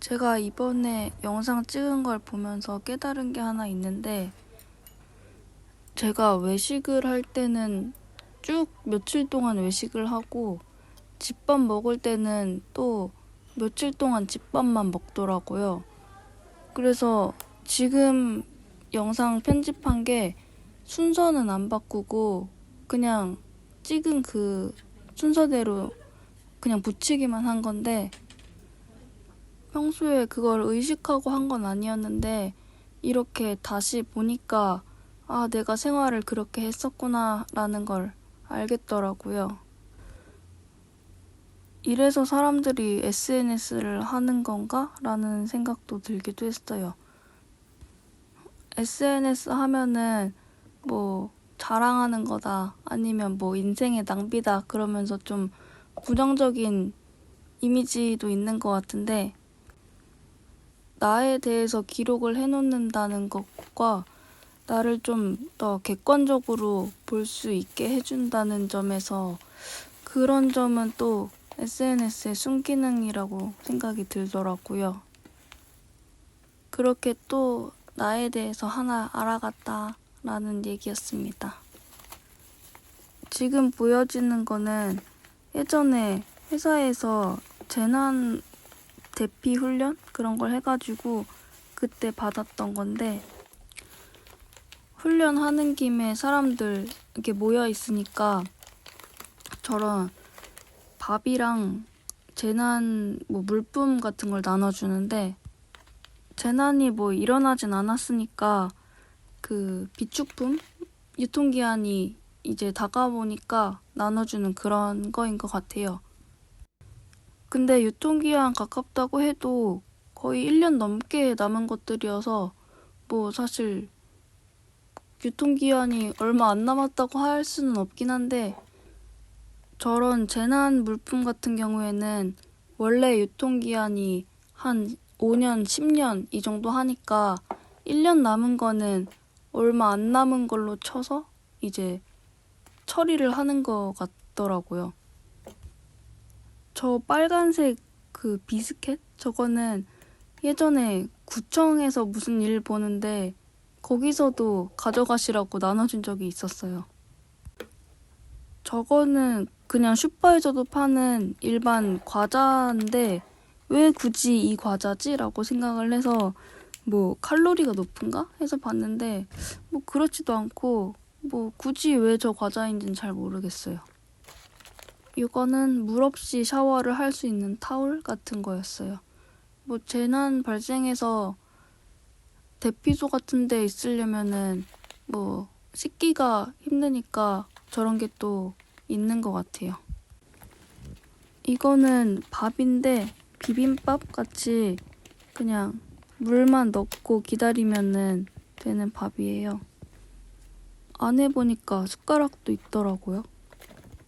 제가 이번에 영상 찍은 걸 보면서 깨달은 게 하나 있는데, 제가 외식을 할 때는 쭉 며칠 동안 외식을 하고 집밥 먹을 때는 또 며칠 동안 집밥만 먹더라고요. 그래서 지금 영상 편집한 게 순서는 안 바꾸고 그냥 찍은 그 순서대로 그냥 붙이기만 한 건데, 평소에 그걸 의식하고 한 건 아니었는데 이렇게 다시 보니까 내가 생활을 그렇게 했었구나 라는 걸 알겠더라고요. 이래서 사람들이 SNS를 하는 건가? 라는 생각도 들기도 했어요. SNS 하면은 뭐 자랑하는 거다, 아니면 뭐 인생의 낭비다 그러면서 좀 부정적인 이미지도 있는 것 같은데, 나에 대해서 기록을 해놓는다는 것과 나를 좀 더 객관적으로 볼 수 있게 해준다는 점에서 그런 점은 또 SNS의 순기능이라고 생각이 들더라고요. 그렇게 또 나에 대해서 하나 알아갔다라는 얘기였습니다. 지금 보여지는 거는 예전에 회사에서 재난 대피 훈련? 그런 걸 해가지고 그때 받았던 건데, 훈련하는 김에 사람들 이렇게 모여 있으니까 저런 밥이랑 재난 물품 같은 걸 나눠주는데, 재난이 일어나진 않았으니까 그 비축품? 유통기한이 이제 다가오니까 나눠주는 그런 거인 것 같아요. 근데 유통기한 가깝다고 해도 거의 1년 넘게 남은 것들이어서 사실 유통기한이 얼마 안 남았다고 할 수는 없긴 한데, 저런 재난 물품 같은 경우에는 원래 유통기한이 한 5년, 10년 이 정도 하니까 1년 남은 거는 얼마 안 남은 걸로 쳐서 이제 처리를 하는 것 같더라고요. 저 빨간색 그 비스켓? 저거는 예전에 구청에서 무슨 일 보는데 거기서도 가져가시라고 나눠준 적이 있었어요. 저거는 그냥 슈퍼에서도 파는 일반 과자인데 왜 굳이 이 과자지? 라고 생각을 해서 칼로리가 높은가? 해서 봤는데 그렇지도 않고 굳이 왜 저 과자인지는 잘 모르겠어요. 이거는 물 없이 샤워를 할 수 있는 타올 같은 거였어요. 재난 발생해서 대피소 같은 데 있으려면은 씻기가 힘드니까 저런 게 또 있는 것 같아요. 이거는 밥인데 비빔밥 같이 그냥 물만 넣고 기다리면은 되는 밥이에요. 안에 보니까 숟가락도 있더라고요.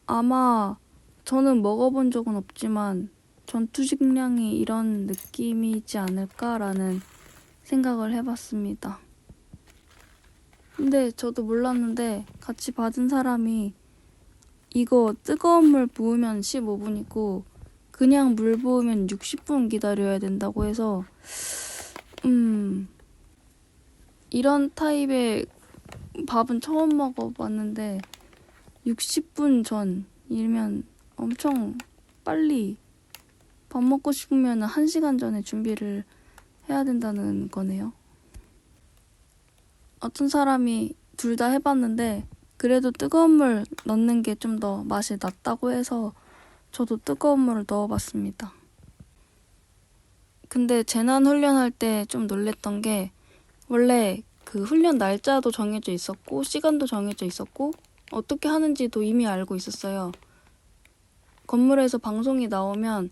아마 저는 먹어본 적은 없지만 전투식량이 이런 느낌이지 않을까라는 생각을 해봤습니다. 근데 저도 몰랐는데 같이 받은 사람이 이거 뜨거운 물 부으면 15분이고 그냥 물 부으면 60분 기다려야 된다고 해서 이런 타입의 밥은 처음 먹어봤는데 60분 전이면 엄청 빨리, 밥 먹고 싶으면 1시간 전에 준비를 해야 된다는 거네요. 어떤 사람이 둘 다 해봤는데 그래도 뜨거운 물 넣는 게 좀 더 맛이 낫다고 해서 저도 뜨거운 물을 넣어봤습니다. 근데 재난 훈련할 때 좀 놀랬던 게, 원래 그 훈련 날짜도 정해져 있었고 시간도 정해져 있었고 어떻게 하는지도 이미 알고 있었어요. 건물에서 방송이 나오면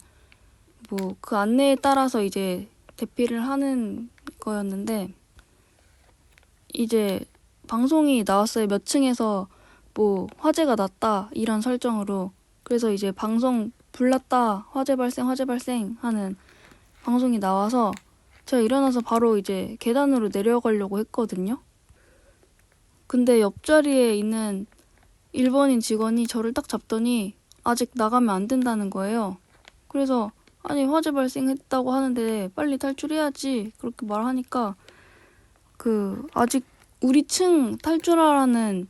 그 안내에 따라서 이제 대피를 하는 거였는데, 이제 방송이 나왔어요. 몇 층에서 화재가 났다 이런 설정으로. 그래서 이제 방송 불났다, 화재 발생 하는 방송이 나와서 제가 일어나서 바로 이제 계단으로 내려가려고 했거든요. 근데 옆자리에 있는 일본인 직원이 저를 딱 잡더니 아직 나가면 안 된다는 거예요. 그래서 아니 화재 발생했다고 하는데 빨리 탈출해야지 그렇게 말하니까 아직 우리 층 탈출하라는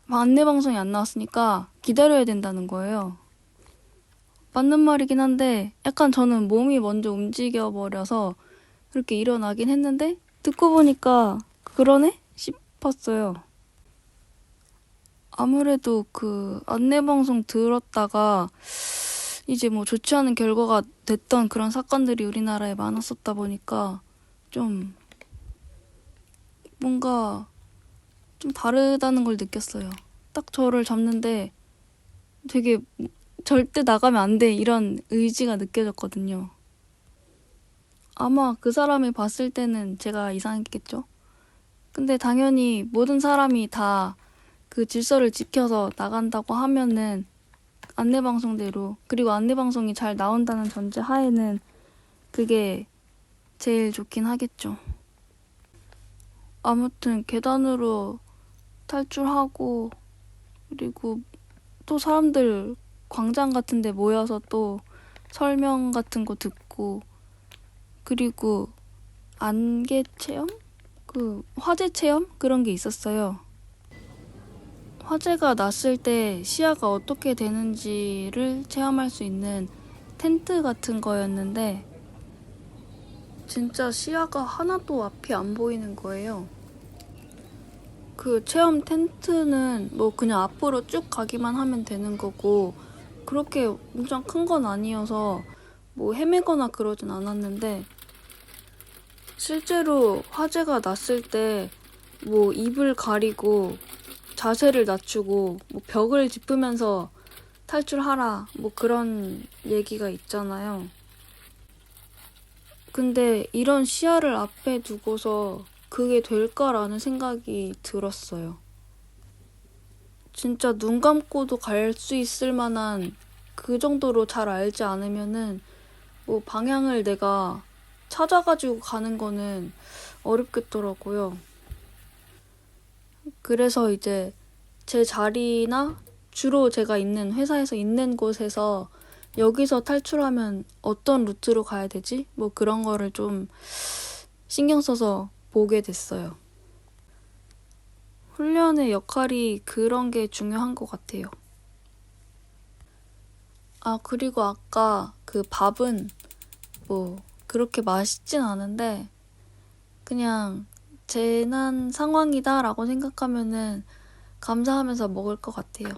안내방송이 안 나왔으니까 기다려야 된다는 거예요. 맞는 말이긴 한데 약간 저는 몸이 먼저 움직여버려서 그렇게 일어나긴 했는데 듣고 보니까 그러네? 싶었어요. 아무래도 안내방송 들었다가 이제 뭐 좋지 않은 결과가 됐던 그런 사건들이 우리나라에 많았었다 보니까 좀 뭔가 좀 다르다는 걸 느꼈어요. 딱 저를 잡는데 되게 절대 나가면 안 돼 이런 의지가 느껴졌거든요. 아마 그 사람이 봤을 때는 제가 이상했겠죠. 근데 당연히 모든 사람이 다 그 질서를 지켜서 나간다고 하면은 안내방송대로, 그리고 안내방송이 잘 나온다는 전제 하에는 그게 제일 좋긴 하겠죠. 아무튼 계단으로 탈출하고, 그리고 또 사람들 광장 같은 데 모여서 또 설명 같은 거 듣고, 그리고 안개 체험? 화재 체험? 그런 게 있었어요. 화재가 났을 때 시야가 어떻게 되는지를 체험할 수 있는 텐트 같은 거였는데 진짜 시야가 하나도 앞이 안 보이는 거예요. 그 체험 텐트는 뭐 그냥 앞으로 쭉 가기만 하면 되는 거고 그렇게 엄청 큰 건 아니어서 뭐 헤매거나 그러진 않았는데 실제로 화재가 났을 때 뭐 입을 가리고 자세를 낮추고 뭐 벽을 짚으면서 탈출하라 뭐 그런 얘기가 있잖아요. 근데 이런 시야를 앞에 두고서 그게 될까라는 생각이 들었어요. 진짜 눈 감고도 갈 수 있을 만한 그 정도로 잘 알지 않으면은 뭐 방향을 내가 찾아가지고 가는 거는 어렵겠더라고요. 그래서 이제 제 자리나 주로 제가 있는 회사에서 있는 곳에서 여기서 탈출하면 어떤 루트로 가야 되지? 뭐 그런 거를 좀 신경 써서 보게 됐어요. 훈련의 역할이 그런 게 중요한 것 같아요. 아, 그리고 아까 그 밥은 뭐 그렇게 맛있진 않은데 그냥 재난 상황이다라고 생각하면은 감사하면서 먹을 것 같아요.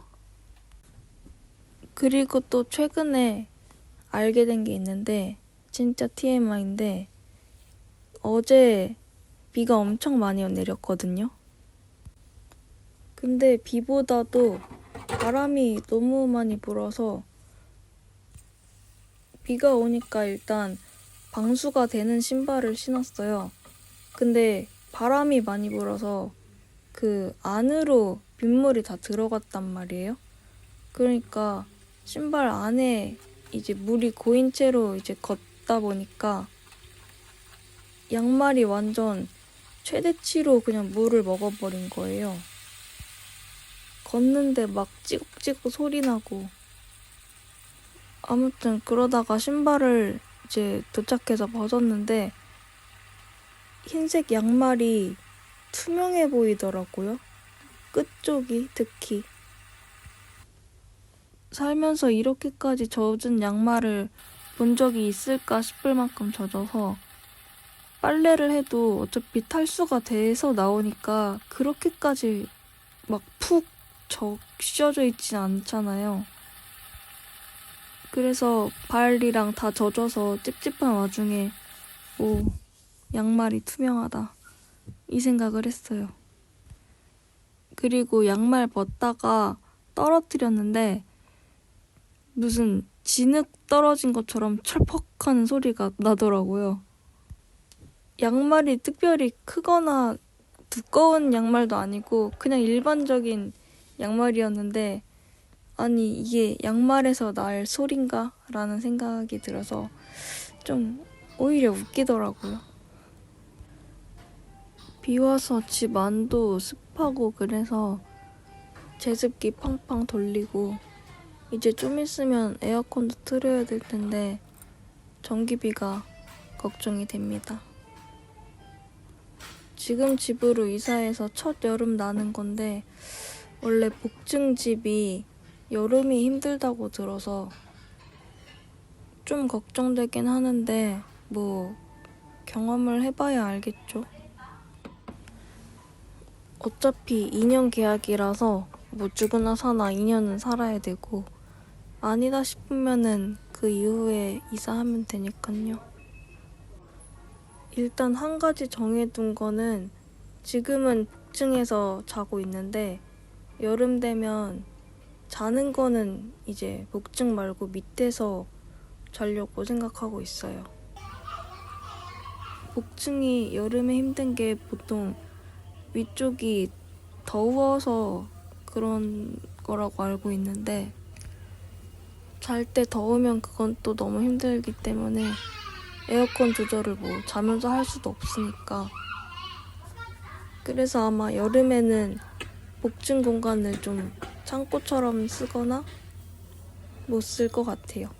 그리고 또 최근에 알게 된 게 있는데 진짜 TMI인데 어제 비가 엄청 많이 내렸거든요. 근데 비보다도 바람이 너무 많이 불어서 비가 오니까 일단 방수가 되는 신발을 신었어요. 근데 바람이 많이 불어서 그 안으로 빗물이 다 들어갔단 말이에요. 그러니까 신발 안에 이제 물이 고인 채로 이제 걷다 보니까 양말이 완전 최대치로 그냥 물을 먹어버린 거예요. 걷는데 막 찌걱찌걱 소리 나고. 아무튼 그러다가 신발을 이제 도착해서 벗었는데 흰색 양말이 투명해 보이더라고요. 끝쪽이 특히. 살면서 이렇게까지 젖은 양말을 본 적이 있을까 싶을 만큼 젖어서 빨래를 해도 어차피 탈수가 돼서 나오니까 그렇게까지 막 푹 적셔져 있진 않잖아요. 그래서 발이랑 다 젖어서 찝찝한 와중에 오, 양말이 투명하다 이 생각을 했어요. 그리고 양말 벗다가 떨어뜨렸는데 무슨 진흙 떨어진 것처럼 철퍽하는 소리가 나더라고요. 양말이 특별히 크거나 두꺼운 양말도 아니고 그냥 일반적인 양말이었는데 아니 이게 양말에서 날 소린가? 라는 생각이 들어서 좀 오히려 웃기더라고요. 비 와서 집 안도 습하고 그래서 제습기 팡팡 돌리고 이제 좀 있으면 에어컨도 틀어야 될 텐데 전기비가 걱정이 됩니다. 지금 집으로 이사해서 첫 여름 나는 건데 원래 복층 집이 여름이 힘들다고 들어서 좀 걱정되긴 하는데 뭐 경험을 해봐야 알겠죠. 어차피 2년 계약이라서 뭐 죽으나 사나 2년은 살아야 되고 아니다 싶으면은 그 이후에 이사하면 되니까요. 일단 한 가지 정해둔 거는 지금은 복층에서 자고 있는데 여름 되면 자는 거는 이제 복층 말고 밑에서 자려고 생각하고 있어요. 복층이 여름에 힘든 게 보통 위쪽이 더워서 그런 거라고 알고 있는데 잘 때 더우면 그건 또 너무 힘들기 때문에 에어컨 조절을 뭐 자면서 할 수도 없으니까 그래서 아마 여름에는 복층 공간을 좀 창고처럼 쓰거나 못 쓸 것 같아요.